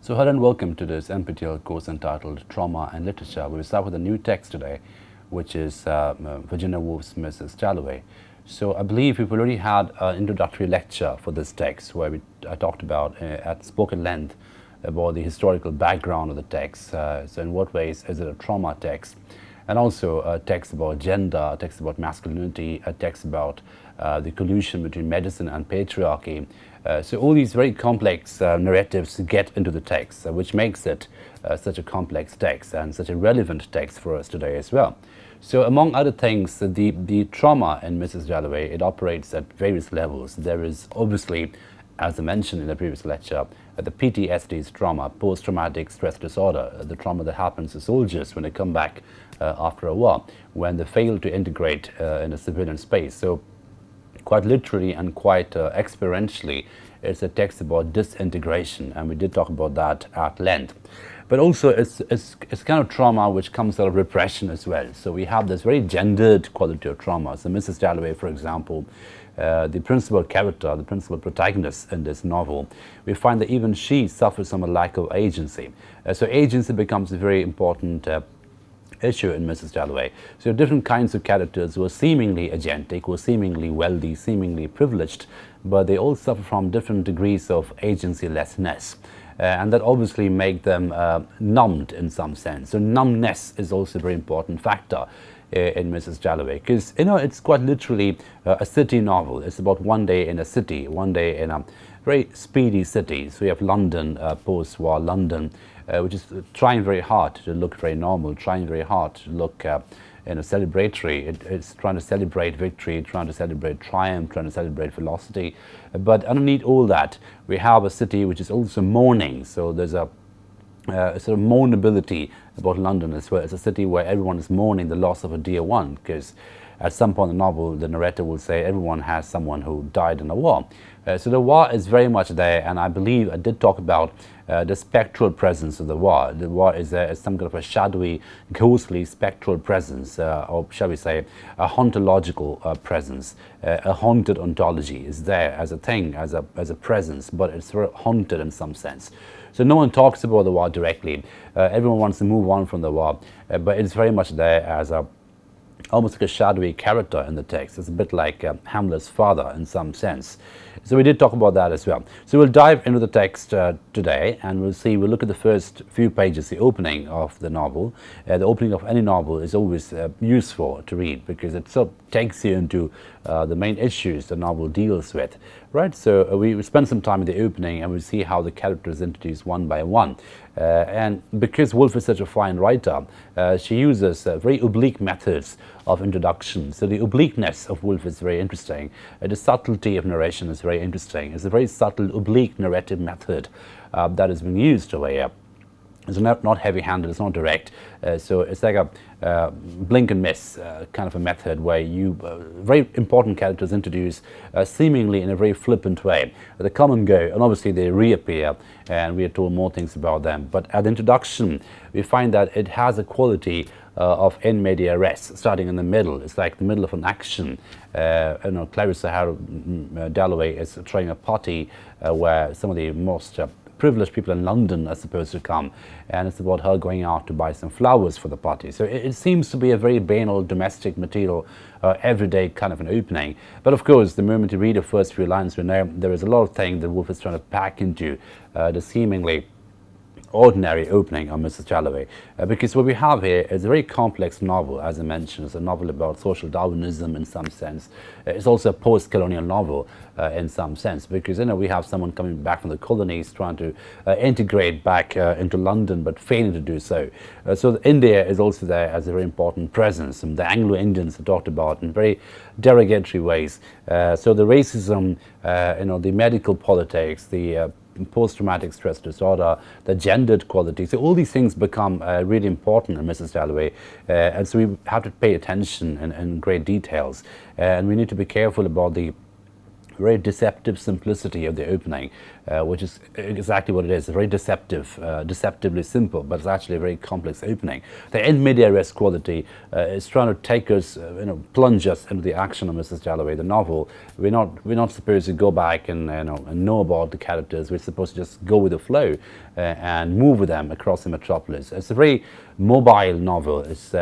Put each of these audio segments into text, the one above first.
So hello and welcome to this NPTEL course entitled Trauma and Literature. We will start with a new text today, which is Virginia Woolf Mrs. Dalloway. So I believe we've already had an introductory lecture for this text where I talked about at spoken length about the historical background of the text. So in what ways is it a trauma text? And also a text about gender, a text about masculinity, a text about the collusion between medicine and patriarchy. So all these very complex narratives get into the text, which makes it such a complex text and such a relevant text for us today as well. So among other things, the trauma in Mrs. Dalloway, it operates at various levels. There is obviously, as I mentioned in the previous lecture, the PTSD's trauma, post-traumatic stress disorder, the trauma that happens to soldiers when they come back after a war, when they fail to integrate in a civilian space. So quite literally and quite experientially, it's a text about disintegration, and we did talk about that at length. But also it's kind of trauma which comes out of repression as well. So we have this very gendered quality of trauma. So Mrs. Dalloway, for example, the principal character, the principal protagonist in this novel, we find that even she suffers from a lack of agency. So agency becomes a very important issue in Mrs. Dalloway. So different kinds of characters who are seemingly agentic, who are seemingly wealthy, seemingly privileged, but they all suffer from different degrees of agency-lessness. And that obviously make them numbed in some sense. So numbness is also a very important factor in Mrs. Dalloway, because it's quite literally a city novel. It's about one day in a city, one day in a very speedy city. So you have London, post-war London, which is trying very hard to look very normal, trying very hard to look celebratory. It's trying to celebrate victory, trying to celebrate triumph, trying to celebrate velocity. But underneath all that, we have a city which is also mourning. So there's a sort of mournability about London as well. It's a city where everyone is mourning the loss of a dear one, because at some point in the novel, the narrator will say everyone has someone who died in a war. So the war is very much there, and I believe I did talk about the spectral presence of the war. The war is some kind of a shadowy, ghostly, spectral presence, or shall we say, a hauntological presence. A haunted ontology is there as a thing, as a presence, but it's very haunted in some sense. So no one talks about the war directly. Everyone wants to move on from the war, but it's very much there as almost like a shadowy character in the text. It's a bit like Hamlet's father in some sense. So we did talk about that as well. So we'll dive into the text today, and we'll look at the first few pages, the opening of the novel. The opening of any novel is always useful to read, because it sort of takes you into the main issues the novel deals with, right? So we spend some time in the opening, and we see how the characters introduced one by one. And because Woolf is such a fine writer, she uses very oblique methods of introduction. So the obliqueness of Woolf is very interesting. The subtlety of narration is very interesting. It's a very subtle, oblique narrative method that is being used over here. It's not heavy-handed, it's not direct. So it's like a blink and miss kind of a method where you very important characters introduce seemingly in a very flippant way. They come and go, and obviously they reappear, and we are told more things about them. But at the introduction, we find that it has a quality of in media res, starting in the middle. It's like the middle of an action. Clarissa Dalloway is throwing a party where some of the most privileged people in London are supposed to come, and it's about her going out to buy some flowers for the party. So it seems to be a very banal, domestic, material, everyday kind of an opening. But of course, the moment you read the first few lines, we know there is a lot of things that Woolf is trying to pack into the seemingly ordinary opening of Mrs. Dalloway, because what we have here is a very complex novel. As I mentioned, it's a novel about social Darwinism in some sense. It's also a post-colonial novel in some sense, because we have someone coming back from the colonies trying to integrate back into London, but failing to do so. So India is also there as a very important presence, and the Anglo-Indians are talked about in very derogatory ways. So the racism, the medical politics, the post-traumatic stress disorder, the gendered quality. So all these things become really important in Mrs. Dalloway, and so we have to pay attention in great details, and we need to be careful about the very deceptive simplicity of the opening, which is exactly what it is, very deceptive, deceptively simple, but it's actually a very complex opening. The in media res quality is trying to take us, plunge us into the action of Mrs. Dalloway, the novel. We're not supposed to go back and know about the characters. We're supposed to just go with the flow and move with them across the metropolis. It's a very mobile novel. It's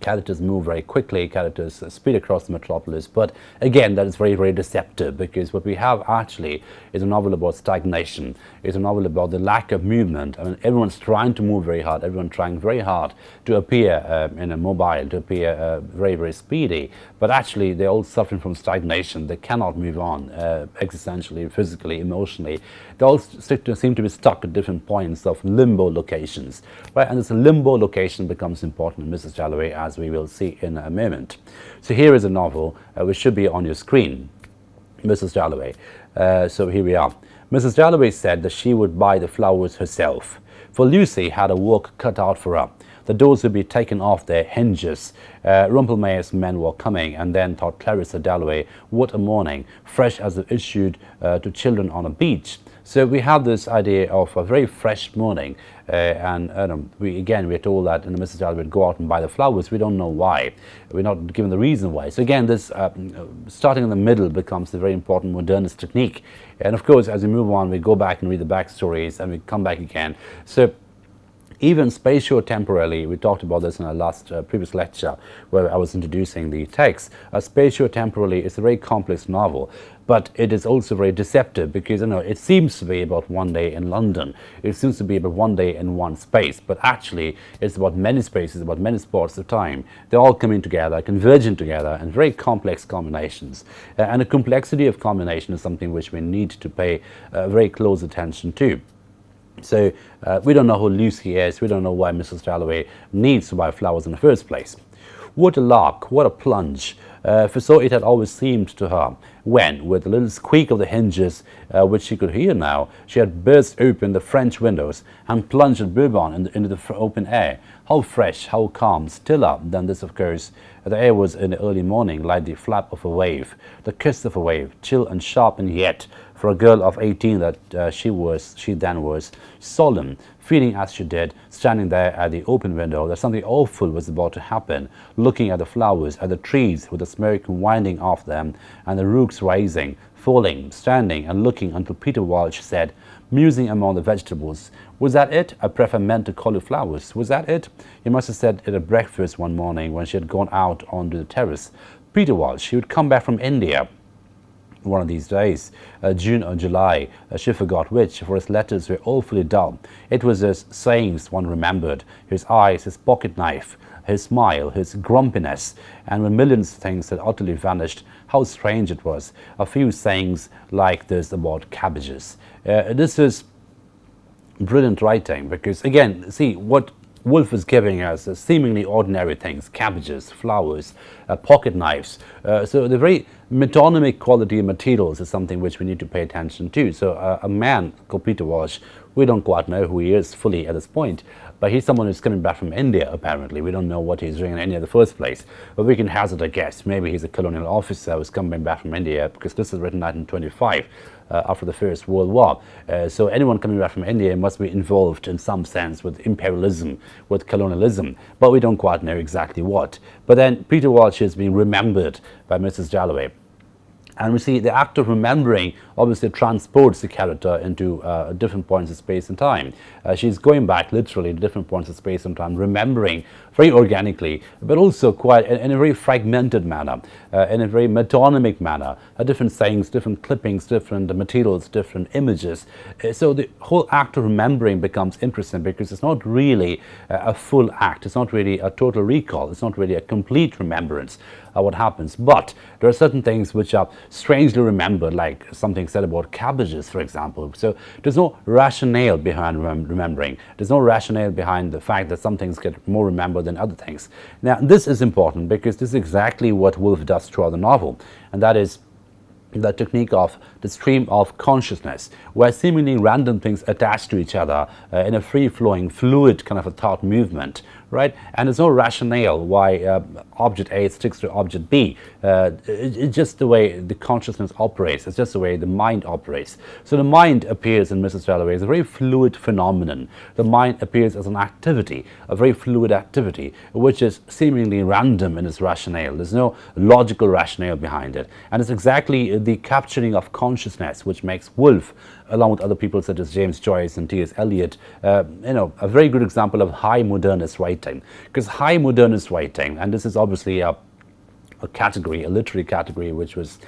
characters move very quickly, characters speed across the metropolis, but again that is very, very deceptive, because what we have actually is a novel about stagnation. It's a novel about the lack of movement. I mean, everyone's trying to move very hard, everyone trying very hard to appear mobile, to appear very, very speedy, but actually they're all suffering from stagnation. They cannot move on existentially, physically, emotionally. They all seem to be stuck at different points of limbo locations, right? And this limbo location becomes important in Mrs. Dalloway, as we will see in a moment. So here is a novel which should be on your screen, Mrs. Dalloway. So here we are. Mrs. Dalloway said that she would buy the flowers herself, for Lucy had a work cut out for her. The doors would be taken off their hinges. Rumpelmayer's men were coming, and then thought Clarissa Dalloway, what a morning, fresh as if issued to children on a beach. So we have this idea of a very fresh morning, and we're told that Mrs. Dalloway would go out and buy the flowers. We don't know why. We're not given the reason why. So again, this starting in the middle becomes a very important modernist technique. And of course, as we move on, we go back and read the backstories, and we come back again. So even spatio-temporally, we talked about this in our last previous lecture where I was introducing the text. Spatio-temporally is a very complex novel, but it is also very deceptive, because it seems to be about one day in London. It seems to be about one day in one space, but actually it's about many spaces, about many spots of time. They're all coming together, converging together, and very complex combinations. And the complexity of combination is something which we need to pay very close attention to. So we don't know who Lucy is. We don't know why Mrs. Dalloway needs to buy flowers in the first place. What a lark, what a plunge. For so it had always seemed to her, when, with a little squeak of the hinges, which she could hear now, she had burst open the French windows and plunged at Bourbon into the open air. How fresh, how calm, stiller than this, of course. The air was in the early morning like the flap of a wave, the kiss of a wave, chill and sharp, and yet, for a girl of 18 that she then was, solemn, feeling as she did, standing there at the open window, that something awful was about to happen, looking at the flowers, at the trees with the smoke winding off them, and the rooks rising, falling, standing and looking, until Peter Walsh said, musing among the vegetables, was that it? I prefer meant to cauliflowers. Was that it? He must have said it at breakfast one morning when she had gone out onto the terrace. Peter Walsh, he would come back from India one of these days, June or July, she forgot which, for his letters were awfully dull. It was his sayings one remembered, his eyes, his pocket knife, his smile, his grumpiness, and when millions of things had utterly vanished, how strange it was. A few sayings like this about cabbages. This is brilliant writing, because again, see, what Woolf is giving us seemingly ordinary things, cabbages, flowers, pocket knives. So the very metonymic quality of materials is something which we need to pay attention to. So a man called Peter Walsh, we don't quite know who he is fully at this point, but he's someone who's coming back from India, apparently. We don't know what he's doing in India in the first place, but we can hazard a guess. Maybe he's a colonial officer who's coming back from India, because this is written 1925. After the First World War. So anyone coming back from India must be involved in some sense with imperialism, with colonialism, but we don't quite know exactly what. But then Peter Walsh is being remembered by Mrs. Dalloway. And we see the act of remembering obviously transports the character into different points of space and time. She's going back literally to different points of space and time, remembering very organically, but also quite in a very fragmented manner, in a very metonymic manner, different sayings, different clippings, different materials, different images. So the whole act of remembering becomes interesting, because it's not really a full act, it's not really a total recall, it's not really a complete remembrance of what happens, but there are certain things which are strangely remembered, like something said about cabbages, for example. So there's no rationale behind remembering. There's no rationale behind the fact that some things get more remembered than other things. Now, this is important, because this is exactly what Woolf does throughout the novel, and that is the technique of the stream of consciousness, where seemingly random things attach to each other in a free-flowing, fluid kind of a thought movement, right? And there's no rationale why object A sticks to object B. It's just the way the consciousness operates. It's just the way the mind operates. So the mind appears in Mrs. Dalloway as a very fluid phenomenon. The mind appears as an activity, a very fluid activity, which is seemingly random in its rationale. There's no logical rationale behind it. And it's exactly the capturing of consciousness which makes Woolf, along with other people such as James Joyce and T.S. Eliot, a very good example of high modernist writing. Because high modernist writing, and this is obviously a category, a literary category, which was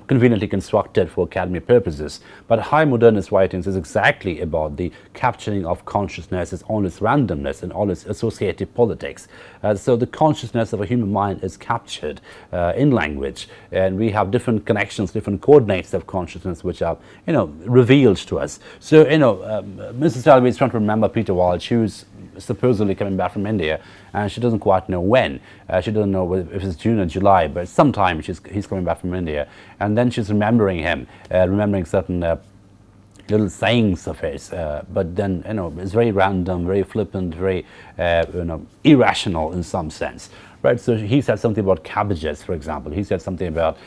conveniently constructed for academic purposes. But high modernist writings is exactly about the capturing of consciousness, its all its randomness and all its associative politics. So the consciousness of a human mind is captured in language, and we have different connections, different coordinates of consciousness which are revealed to us. So Mrs. Dalloway is trying to remember Peter Walsh, who's supposedly coming back from India, and she doesn't quite know when. She doesn't know if it's June or July, but sometime he's coming back from India, and then she's remembering him, remembering certain little sayings of his, but then it's very random, very flippant, very irrational in some sense, right? So he said something about cabbages, for example. He said something about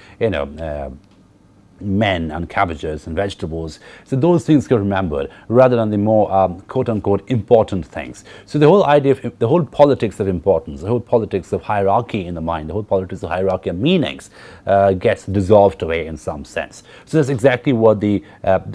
men and cabbages and vegetables. So those things get remembered rather than the more quote-unquote important things. So the whole idea of the whole politics of importance, the whole politics of hierarchy in the mind, the whole politics of hierarchy of meanings gets dissolved away in some sense. So that's exactly what the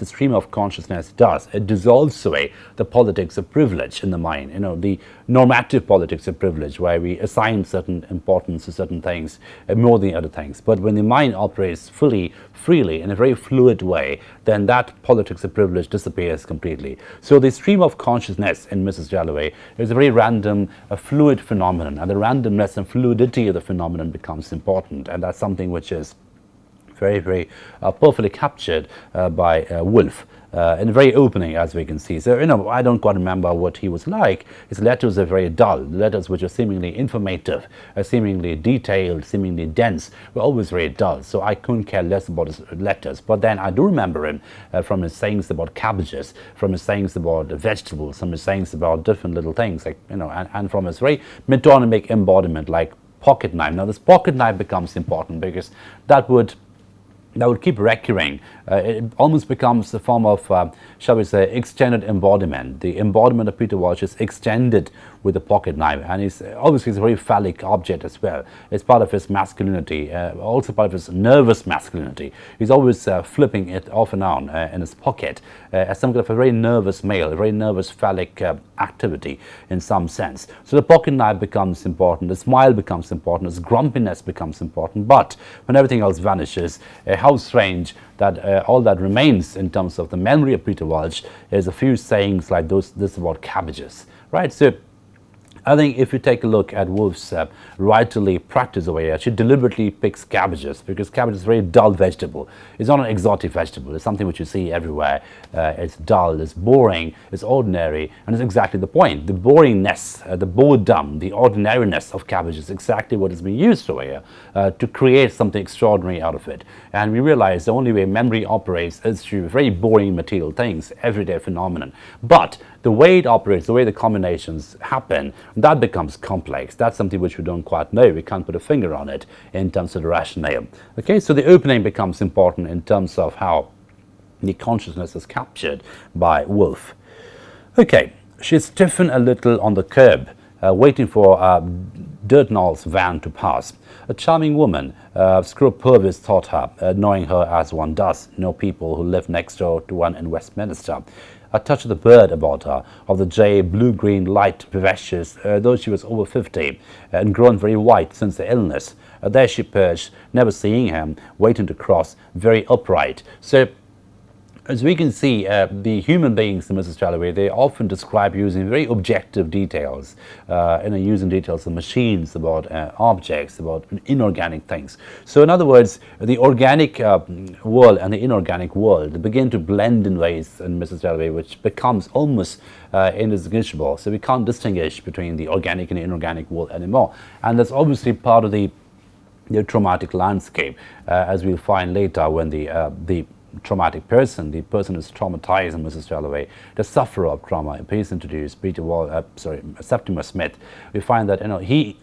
stream of consciousness does. It dissolves away the politics of privilege in the mind, the normative politics of privilege, where we assign certain importance to certain things more than other things. But when the mind operates freely in a very fluid way, then that politics of privilege disappears completely. So the stream of consciousness in Mrs. Dalloway is a very random, fluid phenomenon, and the randomness and fluidity of the phenomenon becomes important, and that's something which is very, very perfectly captured by Woolf. And very opening, as we can see. So, I don't quite remember what he was like. His letters are very dull. The letters which are seemingly informative, seemingly detailed, seemingly dense, were always very dull. So I couldn't care less about his letters. But then I do remember him from his sayings about cabbages, from his sayings about vegetables, from his sayings about different little things, like, and from his very metonymic embodiment, like pocket knife. Now, this pocket knife becomes important because that would keep recurring. It almost becomes a form of, shall we say, extended embodiment. The embodiment of Peter Walsh is extended with the pocket knife, and he's obviously a very phallic object as well. It's part of his masculinity, also part of his nervous masculinity. He's always flipping it off and on in his pocket as some kind of a very nervous male, a very nervous phallic activity in some sense. So the pocket knife becomes important, the smile becomes important, his grumpiness becomes important, but when everything else vanishes, how strange that all that remains in terms of the memory of Peter Walsh is a few sayings like this about cabbages, right? So I think if you take a look at Woolf's writerly practice over here, she deliberately picks cabbages because cabbage is a very dull vegetable. It's not an exotic vegetable. It's something which you see everywhere. It's dull, it's boring, it's ordinary, and it's exactly the point. The boringness, the boredom, the ordinariness of cabbage is exactly what is being used over here to create something extraordinary out of it. And we realize the only way memory operates is through very boring material things, everyday phenomenon. But the way it operates, the way the combinations happen, that becomes complex. That's something which we don't quite know. We can't put a finger on it in terms of the rationale. Okay, so the opening becomes important in terms of how the consciousness is captured by Woolf. Okay, she's stiffened a little on the curb, waiting for Dirtnall's van to pass. A charming woman, Scrub Purvis thought her, knowing her as one does, know people who live next door to one in Westminster. A touch of the bird about her, of the jay, blue-green, light, vivacious, though she was over 50 and grown very white since the illness. There she perched, never seeing him, waiting to cross, very upright. So, as we can see, the human beings in Mrs. Dalloway, they often describe using very objective details, using details of machines, about objects, about inorganic things. So in other words, the organic world and the inorganic world begin to blend in ways in Mrs. Dalloway, which becomes almost indistinguishable. So we can't distinguish between the organic and the inorganic world anymore. And that's obviously part of the traumatic landscape, as we'll find later when the traumatic person, the person who's traumatized in Mrs. Dalloway, the sufferer of trauma. He's introduced, Septimus Smith. We find that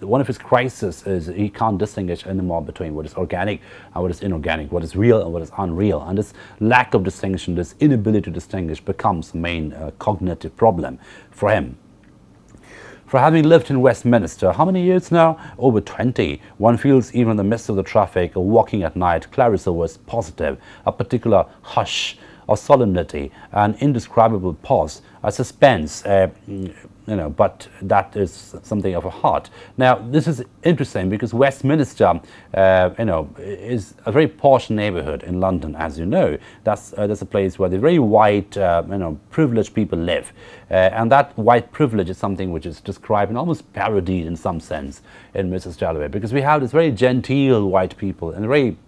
one of his crises is he can't distinguish anymore between what is organic and what is inorganic, what is real and what is unreal. And this lack of distinction, this inability to distinguish, becomes the main cognitive problem for him. For having lived in Westminster, how many years now? Over 20. One feels even in the midst of the traffic or walking at night, Clarissa was positive, a particular hush or solemnity, an indescribable pause, a suspense, but that is something of a heart. Now, this is interesting because Westminster, is a very posh neighborhood in London, as you know. That's a place where the very white, privileged people live. And that white privilege is something which is described and almost parodied in some sense in Mrs. Dalloway, because we have this very genteel white people in a very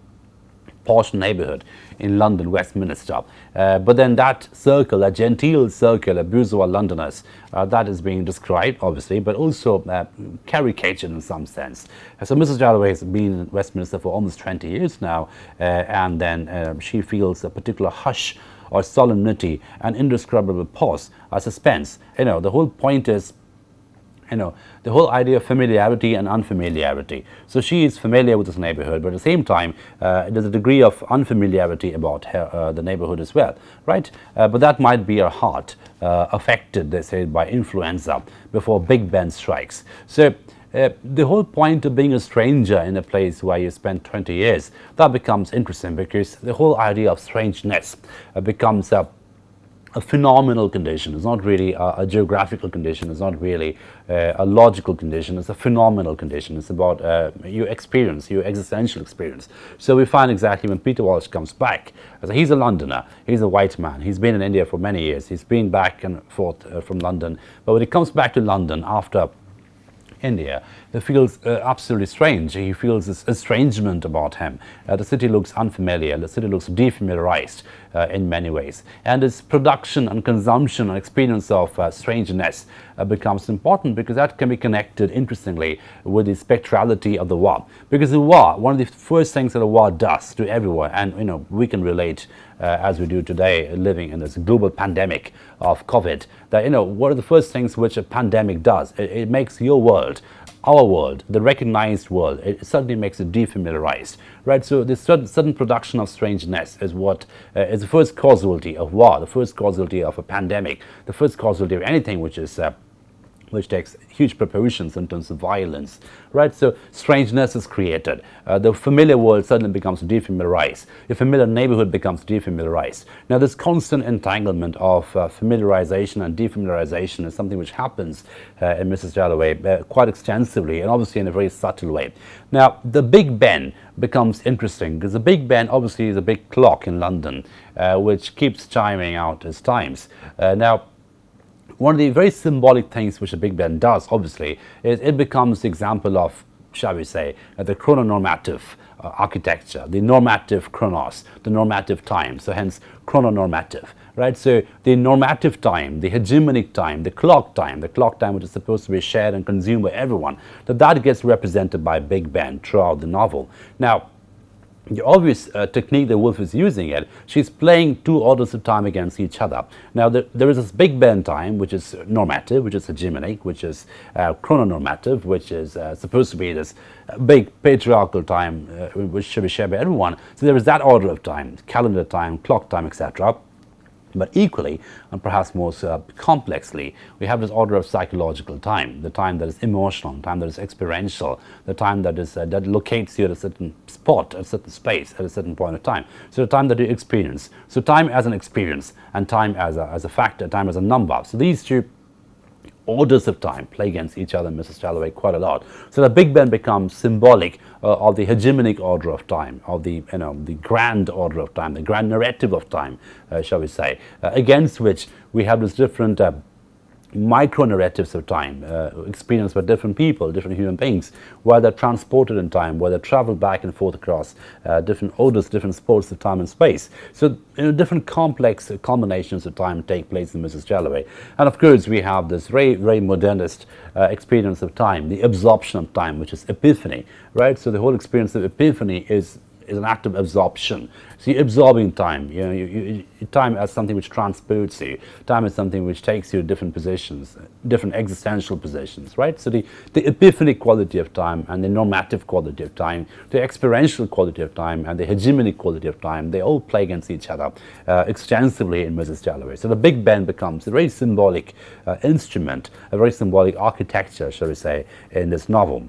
posh neighborhood in London, Westminster. But then that circle, that genteel circle of bourgeois Londoners, that is being described, obviously, but also caricatured in some sense. So Mrs. Dalloway has been in Westminster for almost 20 years now, and then she feels a particular hush or solemnity, an indescribable pause, a suspense. The whole point is, the whole idea of familiarity and unfamiliarity. So she is familiar with this neighborhood, but at the same time, there's a degree of unfamiliarity about her, the neighborhood as well, right? But that might be her heart affected, they say, by influenza before Big Ben strikes. So the whole point of being a stranger in a place where you spend 20 years, that becomes interesting, because the whole idea of strangeness becomes a phenomenal condition. It's not really a geographical condition. It's not really a logical condition. It's a phenomenal condition. It's about your experience, your existential experience. So we find exactly when Peter Walsh comes back, so he's a Londoner, he's a white man, he's been in India for many years, he's been back and forth from London, but when he comes back to London after India, he feels absolutely strange. He feels this estrangement about him. The city looks unfamiliar, the city looks defamiliarized in many ways. And this production and consumption and experience of strangeness becomes important, because that can be connected, interestingly, with the spectrality of the war. Because the war, one of the first things that a war does to everyone, and we can relate as we do today, living in this global pandemic of COVID, that what are the first things which a pandemic does? It makes your world, our world, the recognized world, it certainly makes it defamiliarized, right? So this sudden production of strangeness is what is the first causality of war, the first causality of a pandemic, the first causality of anything which is which takes huge proportions in terms of violence, right? So strangeness is created. The familiar world suddenly becomes defamiliarized. The familiar neighborhood becomes defamiliarized. Now, this constant entanglement of familiarization and defamiliarization is something which happens in Mrs. Dalloway quite extensively, and obviously in a very subtle way. Now, the Big Ben becomes interesting, because the Big Ben obviously is a big clock in London, which keeps chiming out its times. Now, one of the very symbolic things which the Big Ben does, obviously, is it becomes the example of, shall we say, the chrono-normative architecture, the normative chronos, the normative time, so hence chrono-normative, right? So the normative time, the hegemonic time, the clock time which is supposed to be shared and consumed by everyone, that gets represented by Big Ben throughout the novel. Now, the obvious technique that Woolf is using she's playing two orders of time against each other. Now, there is this Big Ben time, which is normative, which is hegemonic, which is chrono-normative, which is supposed to be this big patriarchal time which should be shared by everyone. So there is that order of time, calendar time, clock time, etc. But equally, and perhaps most complexly, we have this order of psychological time, the time that is emotional, the time that is experiential, the time that is that locates you at a certain spot, a certain space, at a certain point of time. So the time that you experience. So time as an experience, and time as a factor, time as a number. So these two orders of time play against each other in Mrs. Dalloway quite a lot. So the Big Ben becomes symbolic of the hegemonic order of time, of the the grand order of time, the grand narrative of time, shall we say, against which we have this different micro-narratives of time, experienced by different people, different human beings, where they're transported in time, where they travel back and forth across different orders, different sports of time and space. So different complex combinations of time take place in Mrs. Dalloway. And of course, we have this very, very modernist experience of time, the absorption of time, which is epiphany, right? So the whole experience of epiphany is is an act of absorption. So you're absorbing time. You know, time as something which transports you. Time is something which takes you to different positions, different existential positions, right? So the epiphanic quality of time and the normative quality of time, the experiential quality of time and the hegemonic quality of time, they all play against each other extensively in Mrs. Dalloway. So the Big Ben becomes a very symbolic instrument, a very symbolic architecture, shall we say, in this novel.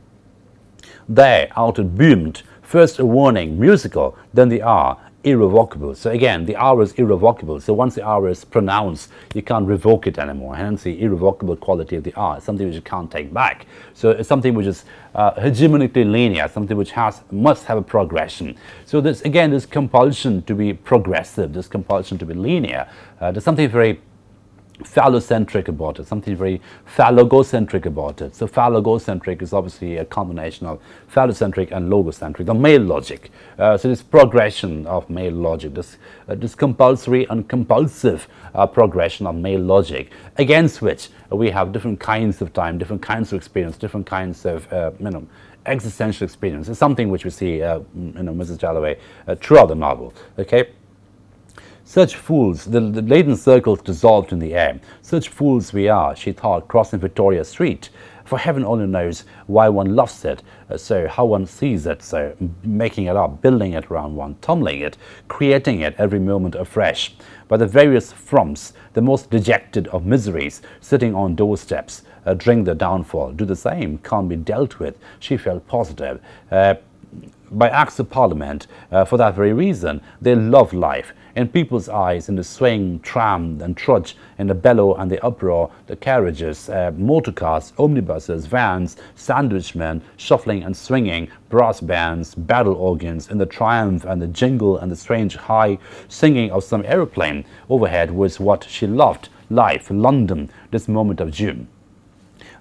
There, out it boomed, first a warning, musical, then the hour, irrevocable. So again, the hour is irrevocable. So once the hour is pronounced, you can't revoke it anymore. Hence the irrevocable quality of the hour, something which you can't take back. So it's something which is hegemonically linear, something which must have a progression. So this, again, this compulsion to be progressive, this compulsion to be linear, there's something very phallocentric about it, something very phallogocentric about it. So phallogocentric is obviously a combination of phallocentric and logocentric, the male logic. So this progression of male logic, this compulsory and compulsive progression of male logic, against which we have different kinds of time, different kinds of experience, different kinds of existential experience. It's something which we see Mrs. Dalloway throughout the novel. Okay. Such fools, the laden circles dissolved in the air. Such fools we are, she thought, crossing Victoria Street. For heaven only knows why one loves it, so how one sees it, so making it up, building it around one, tumbling it, creating it every moment afresh. By the various frumps, the most dejected of miseries, sitting on doorsteps, drink the downfall, do the same, can't be dealt with, she felt positive. By acts of parliament, for that very reason, they love life. In people's eyes, in the swing, tram and trudge, in the bellow and the uproar, the carriages, motor cars, omnibuses, vans, sandwich men, shuffling and swinging, brass bands, battle organs, in the triumph and the jingle and the strange high singing of some aeroplane overhead was what she loved, life, London, this moment of June.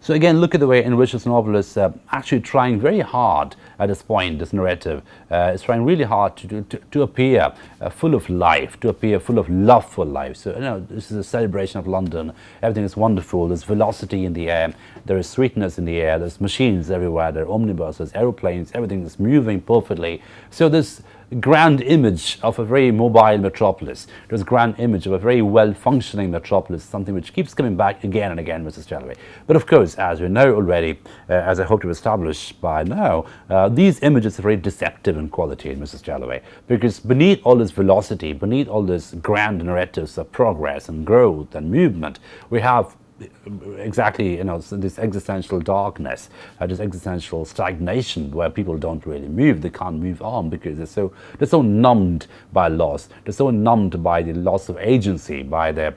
So again, look at the way in which this novel is actually trying very hard at this point, this narrative. It's trying really hard to appear full of life, to appear full of love for life. So, this is a celebration of London. Everything is wonderful. There's velocity in the air. There is sweetness in the air. There's machines everywhere. There are omnibuses, aeroplanes. Everything is moving perfectly. So this grand image of a very mobile metropolis, this grand image of a very well-functioning metropolis, something which keeps coming back again and again, Mrs. Dalloway. But of course, as we know already, as I hope to establish by now, these images are very deceptive in quality in Mrs. Dalloway, because beneath all this velocity, beneath all this grand narratives of progress and growth and movement, we have exactly this existential darkness, this existential stagnation where people don't really move. They can't move on because they're so numbed by loss. They're so numbed by the loss of agency, by their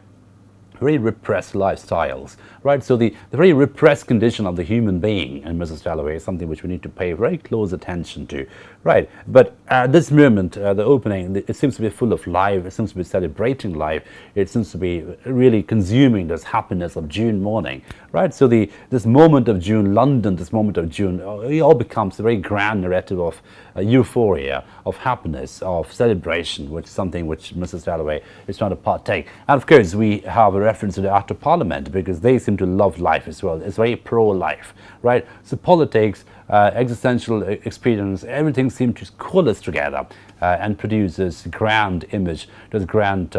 very repressed lifestyles, right? So the very repressed condition of the human being in Mrs. Dalloway is something which we need to pay very close attention to, right? But at this moment, the opening, it seems to be full of life. It seems to be celebrating life. It seems to be really consuming this happiness of June morning, right? So this moment of June, London, this moment of June, it all becomes a very grand narrative of euphoria, of happiness, of celebration, which is something which Mrs. Dalloway is trying to partake. And of course, we have a reference to the Act of Parliament, because they seem to love life as well. It's very pro-life, right? So politics, existential experience, everything seems to coalesce together and produce this grand image, this grand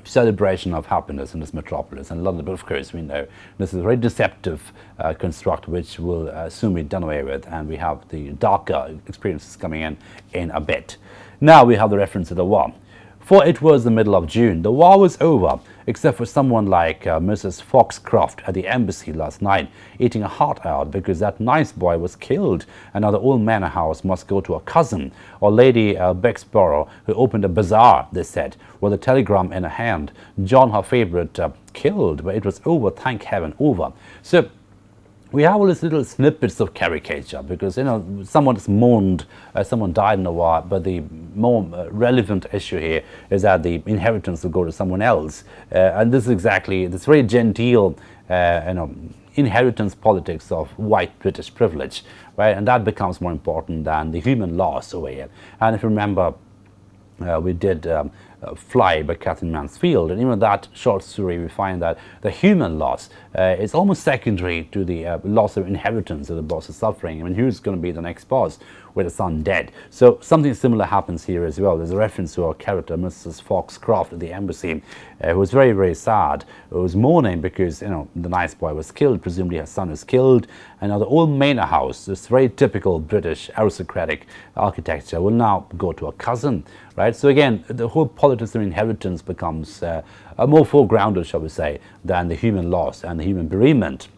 celebration of happiness in this metropolis in London. But of course, we know this is a very deceptive construct which will soon be done away with, and we have the darker experiences coming in a bit. Now we have the reference to the war. For it was the middle of June. The war was over, except for someone like Mrs. Foxcroft at the embassy last night, eating a heart out because that nice boy was killed, and now the old manor house must go to a cousin, or Lady Bexborough, who opened a bazaar, they said, with a telegram in her hand. John, her favourite, killed, but it was over, thank heaven, over. So we have all these little snippets of caricature because, someone is mourned, someone died in the war, but the more relevant issue here is that the inheritance will go to someone else. And this is exactly this very genteel, inheritance politics of white British privilege, right? And that becomes more important than the human loss over here. And if you remember, we did Fly by Catherine Mansfield. And even that short story, we find that the human loss is almost secondary to the loss of inheritance that the boss is suffering. I mean, who's going to be the next boss with the son dead? So something similar happens here as well. There's a reference to our character, Mrs. Foxcroft at the embassy, who was very, very sad, who was mourning because, the nice boy was killed, presumably her son is killed, and now the old manor house, this very typical British aristocratic architecture, will now go to a cousin, right? So again, the whole politics of inheritance becomes more foregrounded, shall we say, than the human loss and the human bereavement.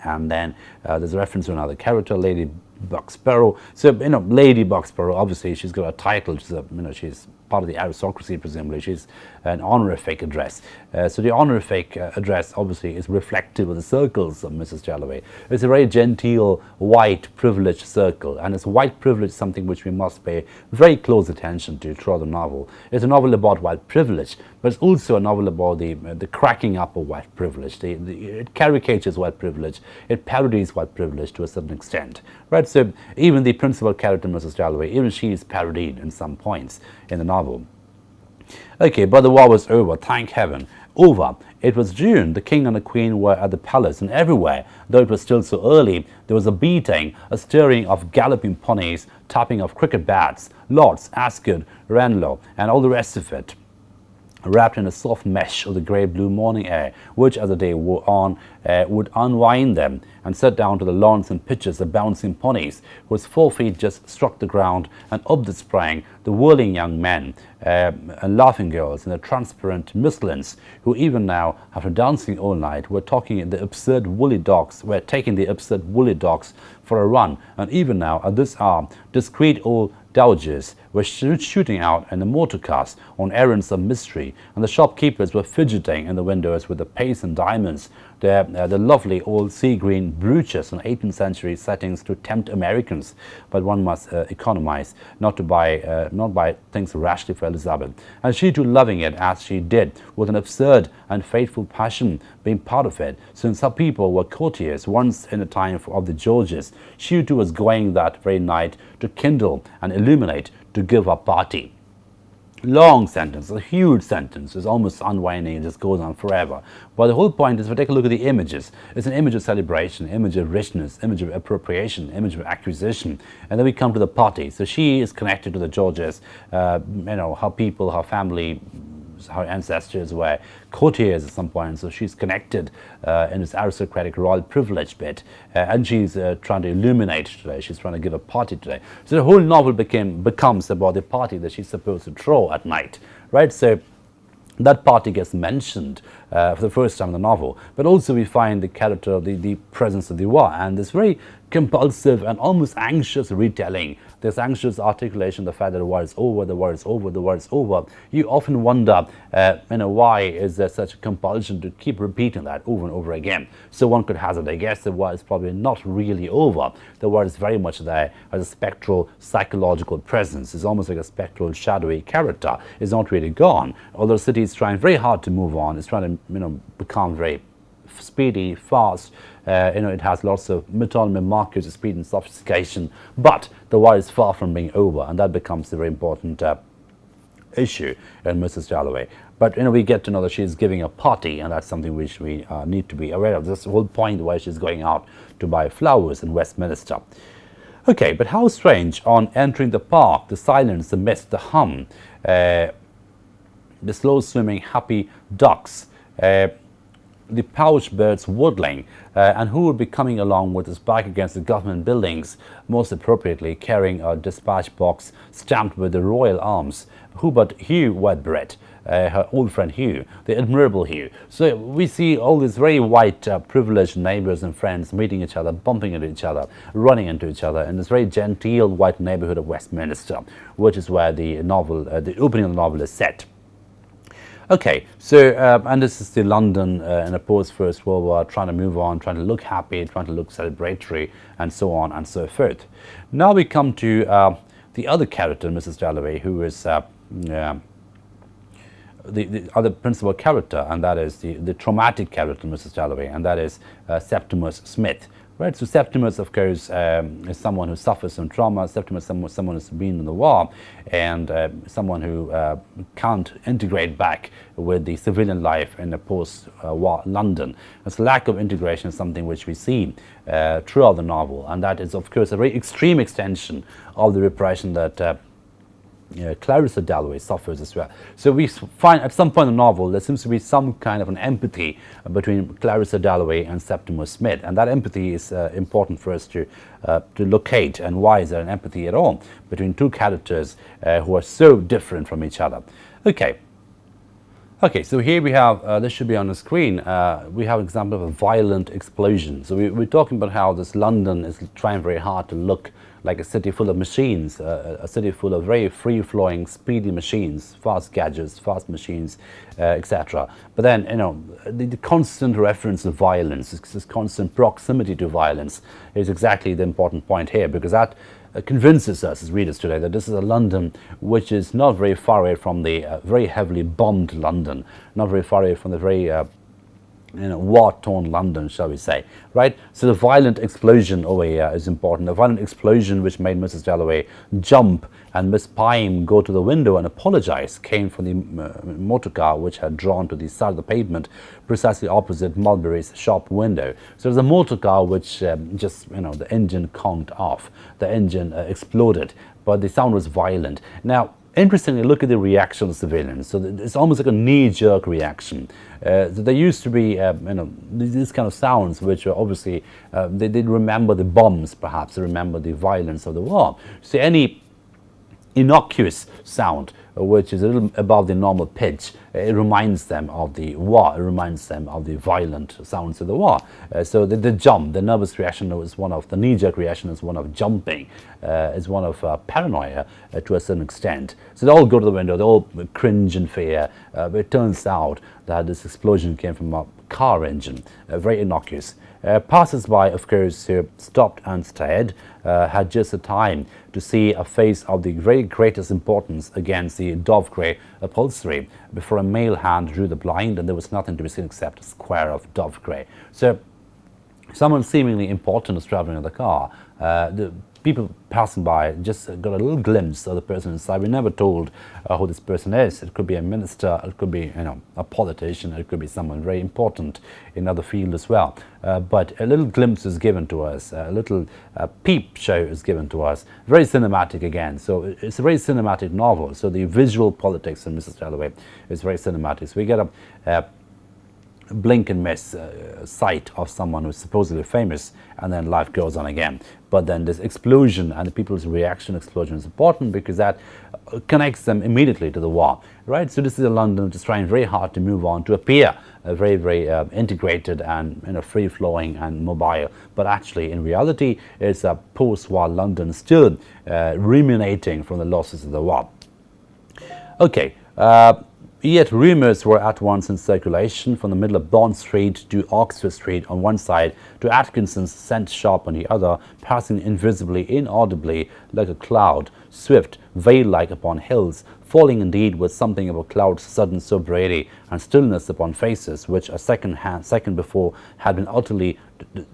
And then there's a reference to another character, Lady Bucksparrow. So, Lady Bucksparrow, obviously, she's got a title. She's she's part of the aristocracy, presumably. She's an honorific address. So the honorific address, obviously, is reflective of the circles of Mrs. Dalloway. It's a very genteel, white, privileged circle. And it's white privilege, something which we must pay very close attention to throughout the novel. It's a novel about white privilege, but it's also a novel about the cracking up of white privilege. It caricatures white privilege. It parodies white privilege to a certain extent, right? So even the principal character, Mrs. Dalloway, even she is parodied in some points in the novel. Okay, but the war was over, thank heaven. Over. It was June. The king and the queen were at the palace, and everywhere, though it was still so early, there was a beating, a stirring of galloping ponies, tapping of cricket bats, Lords, Ascot, Ranelagh, and all the rest of it, wrapped in a soft mesh of the grey-blue morning air, which, as the day wore on, would unwind them and set down to the lawns and pitches the bouncing ponies, whose 4 feet just struck the ground, and up they sprang the whirling young men and laughing girls in the transparent muslins, who even now, after dancing all night, were taking the absurd woolly dogs for a run, and even now, at this hour, discreet old dowagers were shooting out in the motor cars on errands of mystery, and the shopkeepers were fidgeting in the windows with the paste and diamonds, the lovely old sea-green brooches in 18th century settings to tempt Americans. But one must economize, not buy things rashly for Elizabeth, and she too loving it as she did, with an absurd and faithful passion being part of it, since her people were courtiers once in a time of the Georges. She too was going that very night to kindle and illuminate, to give a party. Long sentence, a huge sentence. It's almost unwinding, it just goes on forever. But the whole point is, if we take a look at the images, it's an image of celebration, image of richness, image of appropriation, image of acquisition, and then we come to the party. So she is connected to the Georges, her people, her family, her ancestors were courtiers at some point, so she's connected in this aristocratic royal privilege bit, and she's trying to illuminate today. She's trying to give a party today. So the whole novel becomes about the party that she's supposed to throw at night, right? So that party gets mentioned for the first time in the novel, but also we find the character of the presence of the war, and this very compulsive and almost anxious retelling, this anxious articulation, the fact that the war is over, the war is over, the war is over. You often wonder, why is there such a compulsion to keep repeating that over and over again? So one could hazard, I guess, the war is probably not really over. The war is very much there as a spectral psychological presence. It's almost like a spectral, shadowy character. It's not really gone. Although the city is trying very hard to move on, it's trying to, become very speedy, fast. It has lots of metonymy markers of speed and sophistication, but the war is far from being over, and that becomes a very important issue in Mrs. Dalloway. But we get to know that she's giving a party, and that's something which we need to be aware of. This is the whole point why she's going out to buy flowers in Westminster. Okay, but how strange, on entering the park, the silence, the mist, the hum, the slow swimming happy ducks, the pouch birds waddling, and who would be coming along with his back against the government buildings, most appropriately carrying a dispatch box stamped with the royal arms. Who but Hugh Whitbread, her old friend Hugh, the admirable Hugh. So we see all these very white, privileged neighbors and friends meeting each other, bumping into each other, running into each other in this very genteel white neighborhood of Westminster, which is where the novel, the opening of the novel is set. Okay, so, and this is the London in a post-First World War, trying to move on, trying to look happy, trying to look celebratory, and so on and so forth. Now we come to the other character, Mrs. Dalloway, who is the other principal character, and that is the traumatic character, Mrs. Dalloway, and that is Septimus Smith. right? So Septimus, of course, is someone who suffers some trauma. Septimus is someone who's been in the war, and someone who can't integrate back with the civilian life in a post-war London. This lack of integration is something which we see throughout the novel, and that is, of course, a very extreme extension of the repression that Clarissa Dalloway suffers as well. So we find at some point in the novel there seems to be some kind of an empathy between Clarissa Dalloway and Septimus Smith, and that empathy is important for us to locate. And why is there an empathy at all between two characters who are so different from each other? Okay, so here we have, this should be on the screen, we have an example of a violent explosion. So we're talking about how this London is trying very hard to look like a city full of machines, a city full of very free-flowing, speedy machines, fast gadgets, fast machines, etc. But then, you know, the constant reference to violence, this constant proximity to violence is exactly the important point here, because that convinces us as readers today that this is a London which is not very far away from the very heavily bombed London, not very far away from the very war-torn London, shall we say, right? So the violent explosion over here is important. The violent explosion which made Mrs. Dalloway jump and Miss Pyme go to the window and apologize came from the motor car which had drawn to the side of the pavement precisely opposite Mulberry's shop window. So there's a motor car which just, you know, the engine conked off, the engine exploded, but the sound was violent. Now, interestingly, look at the reaction of the civilians. So it's almost like a knee-jerk reaction. There used to be, these kind of sounds which are obviously, they did remember the bombs, perhaps, they remember the violence of the war. So any innocuous sound which is a little above the normal pitch, it reminds them of the war, it reminds them of the violent sounds of the war. So the jump, the nervous reaction is one of, the knee-jerk reaction is one of jumping, is one of paranoia to a certain extent. So they all go to the window, they all cringe in fear, but it turns out that this explosion came from a car engine, very innocuous. Passers-by, of course, who stopped and stared, had just the time to see a face of the very greatest importance against the dove-grey upholstery before a male hand drew the blind and there was nothing to be seen except a square of dove-grey. So someone seemingly important was traveling in the car. The people passing by just got a little glimpse of the person inside. We're never told who this person is. It could be a minister, it could be, you know, a politician, it could be someone very important in other field as well. But a little glimpse is given to us, a little peep show is given to us. Very cinematic again. So it's a very cinematic novel. So the visual politics in Mrs. Dalloway is very cinematic. So we get a blink and miss sight of someone who's supposedly famous, and then life goes on again. But then this explosion and the people's reaction explosion is important because that connects them immediately to the war, right? So this is a London just trying very hard to move on, to appear very, very integrated and, you know, free-flowing and mobile. But actually, in reality, it's a post-war London still ruminating from the losses of the war. Okay. Yet rumours were at once in circulation from the middle of Bond Street to Oxford Street on one side to Atkinson's scent shop on the other, passing invisibly, inaudibly, like a cloud, swift, veil-like upon hills, falling indeed with something of a cloud's sudden sobriety and stillness upon faces which a second before had been utterly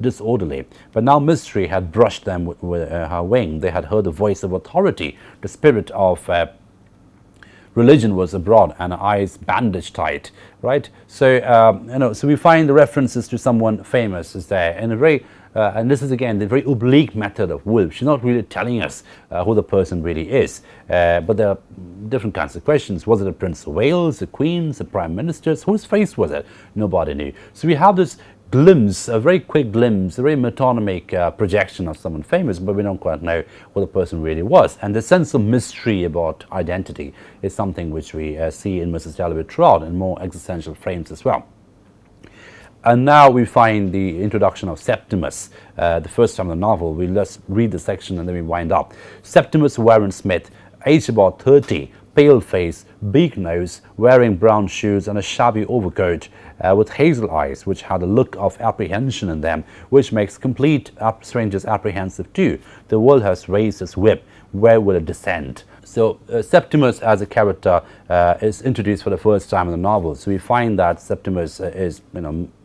disorderly. But now mystery had brushed them with her wing. They had heard the voice of authority, the spirit of religion was abroad and eyes bandaged tight, right? So so we find the references to someone famous is there in a very and this is again the very oblique method of Woolf. She's not really telling us who the person really is, but there are different kinds of questions. Was it a Prince of Wales, a Queen, a Prime Minister? Whose face was it? Nobody knew. So we have this glimpse, a very quick glimpse, a very metonymic projection of someone famous, but we don't quite know who the person really was. And the sense of mystery about identity is something which we see in Mrs. Dalloway throughout in more existential frames as well. And now we find the introduction of Septimus, the first time in the novel. We'll just read the section and then we wind up. Septimus Warren Smith, aged about 30, pale face, big nose, wearing brown shoes and a shabby overcoat, with hazel eyes which had a look of apprehension in them, which makes complete strangers apprehensive too. The world has raised its whip, where will it descend? So Septimus as a character is introduced for the first time in the novel. So we find that Septimus is,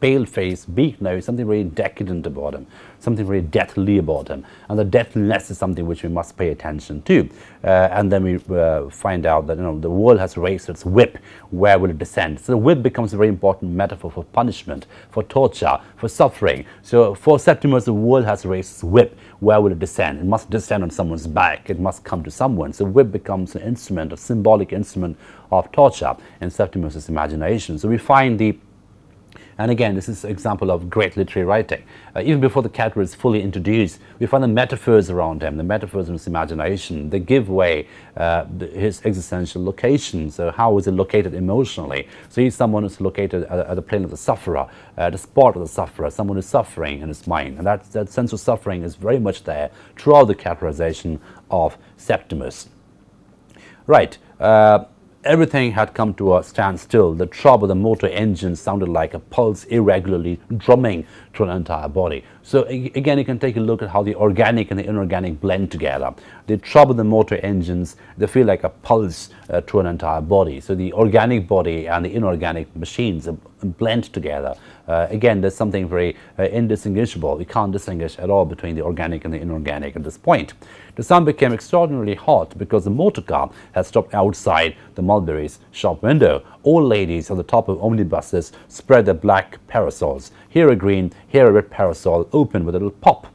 pale-faced, beak-nosed, something very decadent about him, something very deathly about him. And the deathliness is something which we must pay attention to. And then we find out that, the world has raised its whip. Where will it descend? So the whip becomes a very important metaphor for punishment, for torture, for suffering. So for Septimus, the world has raised its whip. Where will it descend? It must descend on someone's back. It must come to someone. So whip becomes an instrument, a symbolic instrument of torture in Septimus's imagination. So we find and again, this is an example of great literary writing. Even before the character is fully introduced, we find the metaphors around him, the metaphors in his imagination. They give way his existential location. So how is it located emotionally? So he's someone who's located at the plane of the sufferer, the spot of the sufferer, someone who's suffering in his mind. And that sense of suffering is very much there throughout the characterization of Septimus. Right. Everything had come to a standstill. The throb of the motor engine sounded like a pulse irregularly drumming through an entire body. So again, you can take a look at how the organic and the inorganic blend together. The throb of the motor engines, they feel like a pulse through an entire body. So the organic body and the inorganic machines blend together. Again, there's something very indistinguishable. We can't distinguish at all between the organic and the inorganic at this point. The sun became extraordinarily hot because the motor car had stopped outside the Mulberry's shop window. Old ladies on the top of omnibuses spread their black parasols. Here a green, here a red parasol, open with a little pop.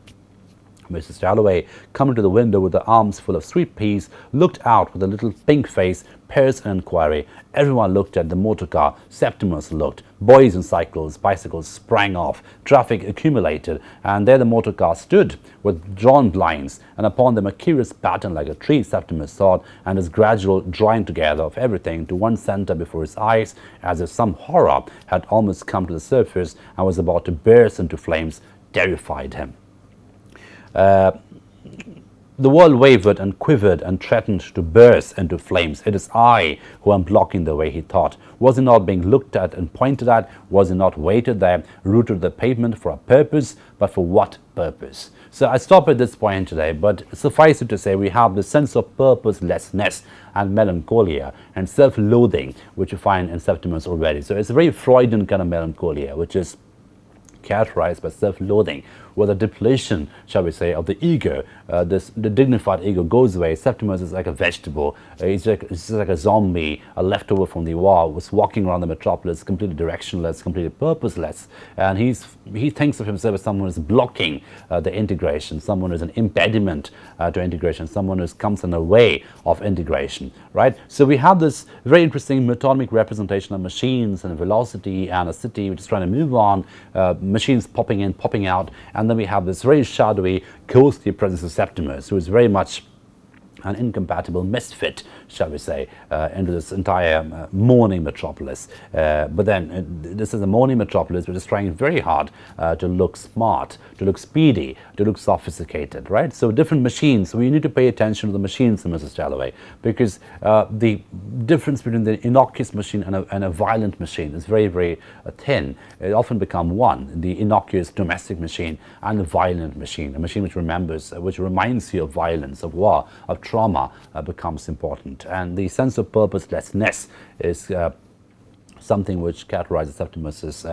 Mrs. Dalloway, coming to the window with her arms full of sweet peas, looked out with a little pink face, pierced an inquiry. Everyone looked at the motor car. Septimus looked. Boys on cycles, bicycles sprang off. Traffic accumulated, and there the motor car stood with drawn blinds, and upon them a curious pattern like a tree, Septimus thought, and his gradual drawing together of everything to one center before his eyes, as if some horror had almost come to the surface and was about to burst into flames, terrified him. The world wavered and quivered and threatened to burst into flames. It is I who am blocking the way, he thought. Was he not being looked at and pointed at? Was he not waited there, rooted to the pavement for a purpose? But for what purpose? So I stop at this point today, but suffice it to say we have the sense of purposelessness and melancholia and self-loathing, which you find in Septimus already. So it's a very Freudian kind of melancholia, which is characterized by self-loathing, with a depletion, shall we say, of the ego. The dignified ego goes away. Septimus is like a vegetable. He's just like a zombie, a leftover from the war, was walking around the metropolis, completely directionless, completely purposeless. And he thinks of himself as someone who's blocking the integration, someone who's an impediment to integration, someone who comes in the way of integration, right? So we have this very interesting metonymic representation of machines and velocity and a city which is trying to move on, machines popping in, popping out, and then we have this very shadowy, ghostly presence of Septimus, who is very much an incompatible misfit, shall we say, into this entire mourning metropolis. But then this is a mourning metropolis which is trying very hard to look smart, to look speedy, to look sophisticated, right? So different machines. We need to pay attention to the machines in Mrs. Dalloway, because the difference between the innocuous machine and a violent machine is very, very thin. It often becomes one, the innocuous domestic machine and the violent machine, a machine which remembers, which reminds you of violence, of war, of trauma, becomes important. And the sense of purposelessness is something which characterizes Septimus's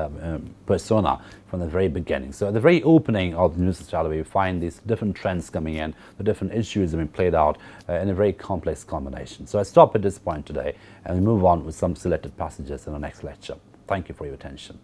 persona from the very beginning. So at the very opening of Mrs. Dalloway, we find these different trends coming in, the different issues have been played out in a very complex combination. So I stop at this point today and we move on with some selected passages in the next lecture. Thank you for your attention.